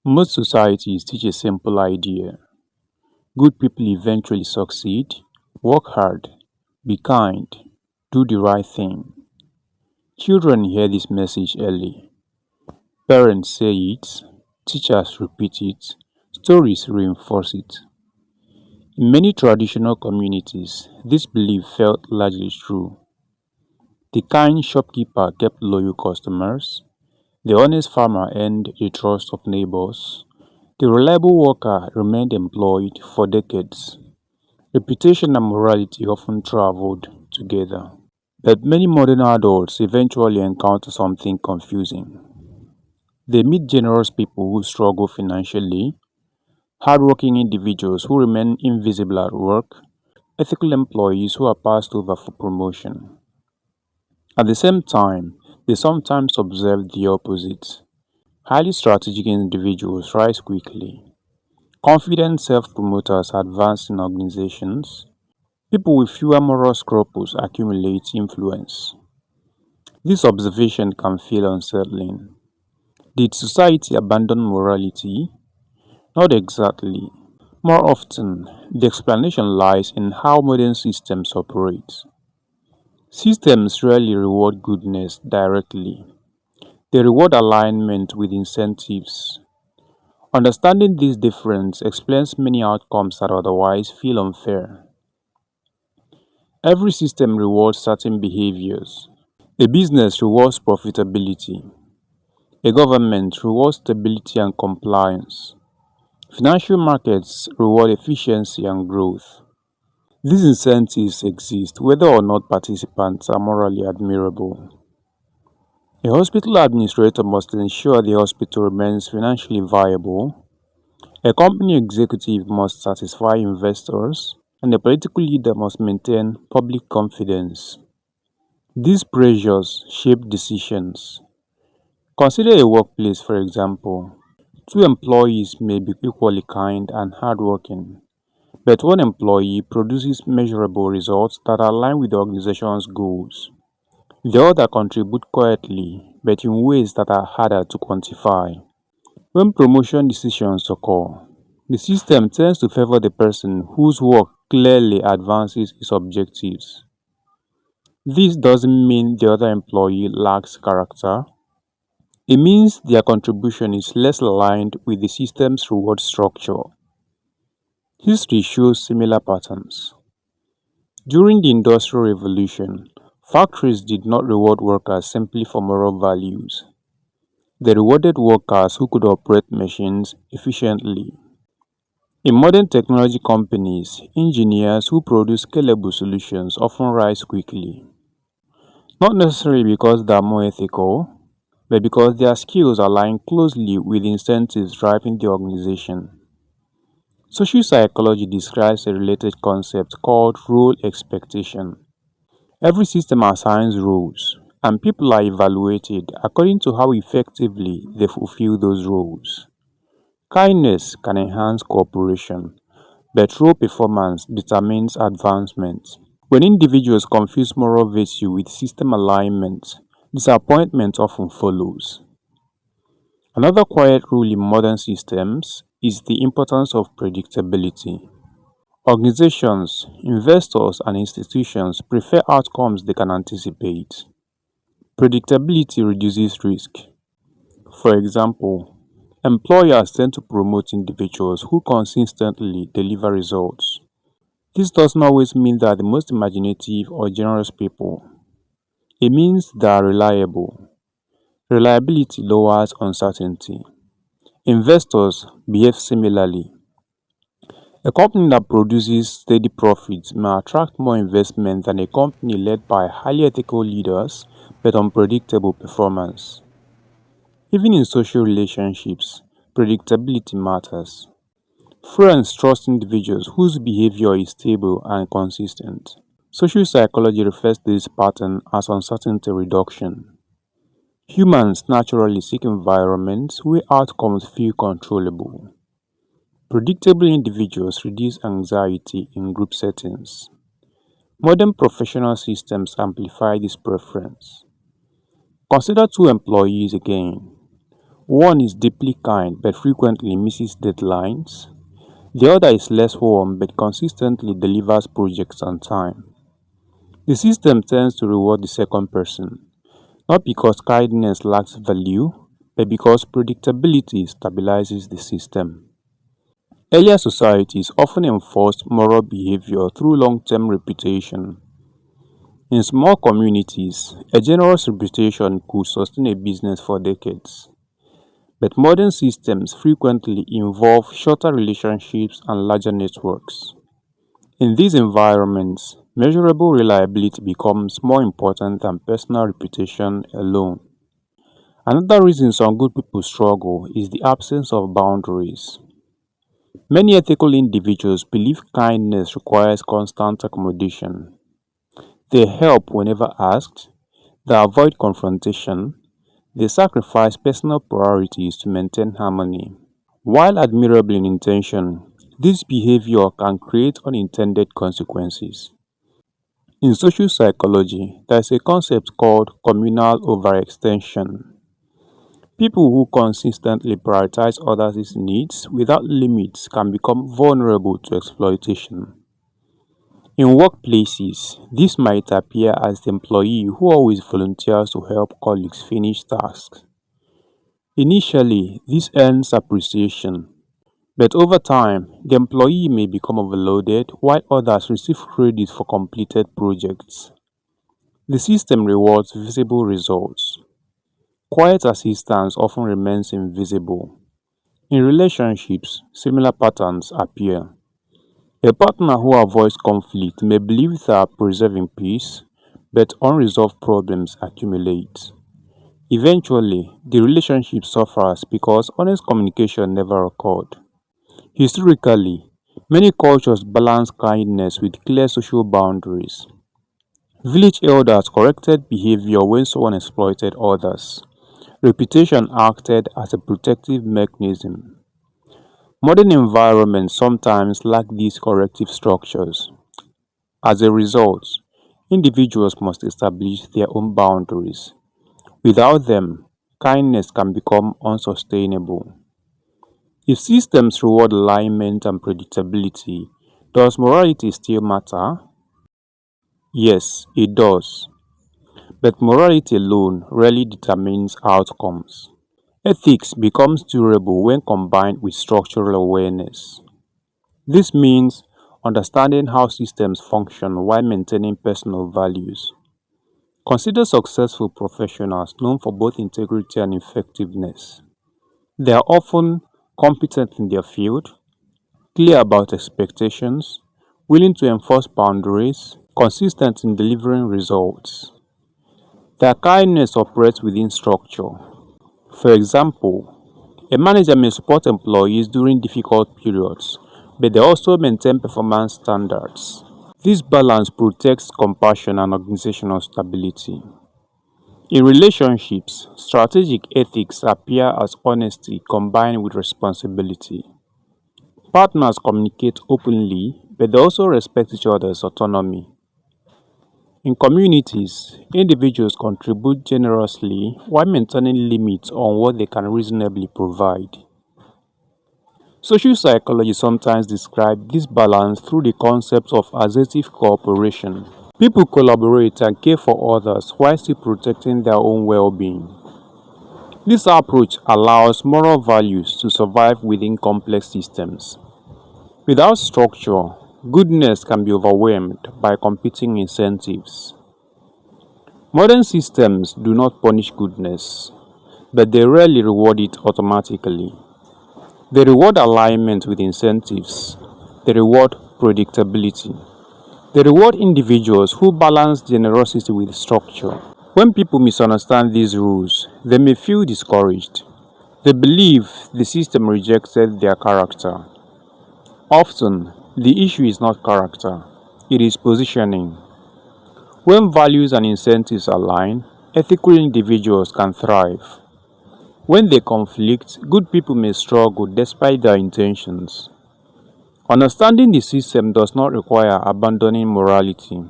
Most societies teach a simple idea: good people eventually succeed, work hard, be kind, do the right thing. Children hear this message early. Parents say it, teachers repeat it, stories reinforce it. In many traditional communities, this belief felt largely true. The kind shopkeeper kept loyal customers, the honest farmer earned the trust of neighbors, the reliable worker remained employed for decades. Reputation and morality often traveled together. But many modern adults eventually encounter something confusing. They meet generous people who struggle financially, hardworking individuals who remain invisible at work, ethical employees who are passed over for promotion. At the same time, they sometimes observe the opposite. Highly strategic individuals rise quickly. Confident self-promoters advance in organizations. People with fewer moral scruples accumulate influence. This observation can feel unsettling. Did society abandon morality? Not exactly. More often, the explanation lies in how modern systems operate. Systems rarely reward goodness directly. They reward alignment with incentives. Understanding this difference explains many outcomes that otherwise feel unfair. Every system rewards certain behaviors. A business rewards profitability. A government rewards stability and compliance. Financial markets reward efficiency and growth. These incentives exist whether or not participants are morally admirable. A hospital administrator must ensure the hospital remains financially viable. A company executive must satisfy investors, and a political leader must maintain public confidence. These pressures shape decisions. Consider a workplace, for example. Two employees may be equally kind and hardworking, but one employee produces measurable results that align with the organization's goals. The other contributes quietly, but in ways that are harder to quantify. When promotion decisions occur, the system tends to favor the person whose work clearly advances its objectives. This doesn't mean the other employee lacks character. It means their contribution is less aligned with the system's reward structure. History shows similar patterns. During the Industrial Revolution, factories did not reward workers simply for moral values. They rewarded workers who could operate machines efficiently. In modern technology companies, engineers who produce scalable solutions often rise quickly, not necessarily because they are more ethical, but because their skills align closely with incentives driving the organization. Social psychology describes a related concept called role expectation. Every system assigns roles, and people are evaluated according to how effectively they fulfill those roles. Kindness can enhance cooperation, but role performance determines advancement. When individuals confuse moral virtue with system alignment, disappointment often follows. Another quiet rule in modern systems is the importance of predictability. Organizations, investors, and institutions prefer outcomes they can anticipate. Predictability reduces risk. For example, employers tend to promote individuals who consistently deliver results. This doesn't always mean they are the most imaginative or generous people. It means they are reliable. Reliability lowers uncertainty. Investors behave similarly. A company that produces steady profits may attract more investment than a company led by highly ethical leaders but unpredictable performance. Even in social relationships, predictability matters. Friends trust individuals whose behavior is stable and consistent. Social psychology refers to this pattern as uncertainty reduction. Humans naturally seek environments where outcomes feel controllable. Predictable individuals reduce anxiety in group settings. Modern professional systems amplify this preference. Consider two employees again. One is deeply kind but frequently misses deadlines. The other is less warm but consistently delivers projects on time. The system tends to reward the second person, not because kindness lacks value, but because predictability stabilizes the system. Earlier societies often enforced moral behavior through long-term reputation. In small communities, a generous reputation could sustain a business for decades. But modern systems frequently involve shorter relationships and larger networks. In these environments, measurable reliability becomes more important than personal reputation alone. Another reason some good people struggle is the absence of boundaries. Many ethical individuals believe kindness requires constant accommodation. They help whenever asked, they avoid confrontation, they sacrifice personal priorities to maintain harmony. While admirable in intention, this behavior can create unintended consequences. In social psychology, there is a concept called communal overextension. People who consistently prioritize others' needs without limits can become vulnerable to exploitation. In workplaces, this might appear as the employee who always volunteers to help colleagues finish tasks. Initially, this earns appreciation, but over time, the employee may become overloaded while others receive credit for completed projects. The system rewards visible results. Quiet assistance often remains invisible. In relationships, similar patterns appear. A partner who avoids conflict may believe they are preserving peace, but unresolved problems accumulate. Eventually, the relationship suffers because honest communication never occurred. Historically, many cultures balance kindness with clear social boundaries. Village elders corrected behavior when someone exploited others. Reputation acted as a protective mechanism. Modern environments sometimes lack these corrective structures. As a result, individuals must establish their own boundaries. Without them, kindness can become unsustainable. If systems reward alignment and predictability, does morality still matter? Yes, it does. But morality alone rarely determines outcomes. Ethics becomes durable when combined with structural awareness. This means understanding how systems function while maintaining personal values. Consider successful professionals known for both integrity and effectiveness. They are often competent in their field, clear about expectations, willing to enforce boundaries, consistent in delivering results. Their kindness operates within structure. For example, a manager may support employees during difficult periods, but they also maintain performance standards. This balance protects compassion and organizational stability. In relationships, strategic ethics appear as honesty combined with responsibility. Partners communicate openly, but they also respect each other's autonomy. In communities, individuals contribute generously while maintaining limits on what they can reasonably provide. Social psychology sometimes describes this balance through the concept of assertive cooperation. People collaborate and care for others while still protecting their own well-being. This approach allows moral values to survive within complex systems. Without structure, goodness can be overwhelmed by competing incentives. Modern systems do not punish goodness, but they rarely reward it automatically. They reward alignment with incentives. They reward predictability. They reward individuals who balance generosity with structure. When people misunderstand these rules, they may feel discouraged. They believe the system rejected their character. Often, the issue is not character, it is positioning. When values and incentives align, ethical individuals can thrive. When they conflict, good people may struggle despite their intentions. Understanding the system does not require abandoning morality.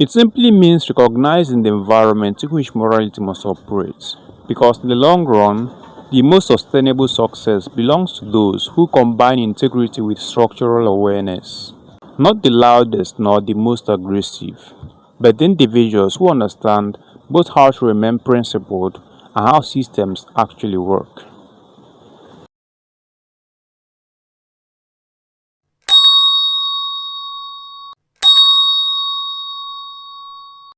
It simply means recognizing the environment in which morality must operate, because in the long run, The most sustainable success belongs to those who combine integrity with structural awareness. Not the loudest nor the most aggressive, but the individuals who understand both how to remain principled and how systems actually work.